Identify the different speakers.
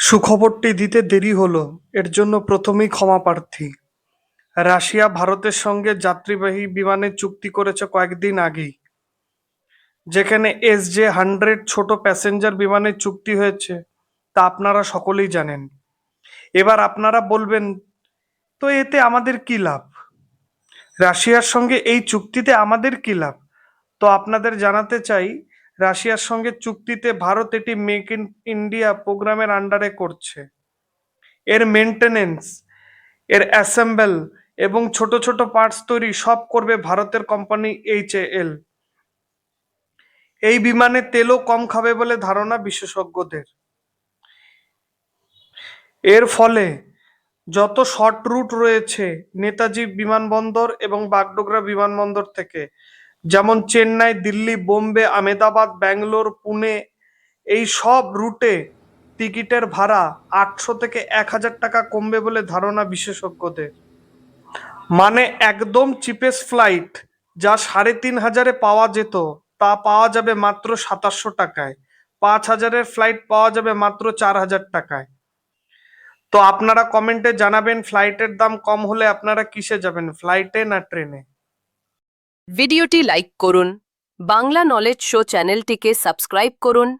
Speaker 1: সুখবরটি দিতে দেরি হলো, এর জন্য প্রথমেই ক্ষমা প্রার্থী। রাশিয়া ভারতের সঙ্গে যাত্রীবাহী বিমানের চুক্তি করেছে কয়েকদিন আগেই, যেখানে SJ-100 ছোট প্যাসেঞ্জার বিমানের চুক্তি হয়েছে, তা আপনারা সকলেই জানেন। এবার আপনারা বলবেন, তো এতে আমাদের কি লাভ? রাশিয়ার সঙ্গে এই চুক্তিতে আমাদের কি লাভ? তো আপনাদের জানাতে চাই, রাশিয়ার সঙ্গে চুক্তিতে ভারত এটি মেক ইন ইন্ডিয়া প্রোগ্রামের আন্ডারে করছে। এর মেনটেনেন্স, এর অ্যাসেম্বল এবং ছোট ছোট পার্টস তৈরি সব করবে ভারতের কোম্পানি HAL। এই বিমানে তেলও কম খাবে বলে ধারণা বিশেষজ্ঞদের। এর ফলে যত শর্ট রুট রয়েছে নেতাজি বিমানবন্দর এবং বাগডোগরা বিমানবন্দর থেকে, যেমন চেন্নাই, দিল্লি, বোম্বে, আহমেদাবাদ, ব্যাঙ্গালোর, পুনে, এই সব রুটে টিকিটের ভাড়া 800 থেকে 1000 টাকা কমবে বলে ধারণা বিশেষজ্ঞদের। মানে একদম চিপেস্ট ফ্লাইট যা 3500-এ পাওয়া যেত, তা পাওয়া যাবে মাত্র 2700 টাকায়। 5000-এর ফ্লাইট পাওয়া যাবে মাত্র 4000 টাকায়। তো আপনারা কমেন্টে জানাবেন, ফ্লাইটের দাম কম হলে আপনারা কিসে যাবেন, ফ্লাইটে না ট্রেনে?
Speaker 2: ভিডিওটি লাইক করুন, বাংলা নলেজ শো চ্যানেলটিকে সাবস্ক্রাইব করুন।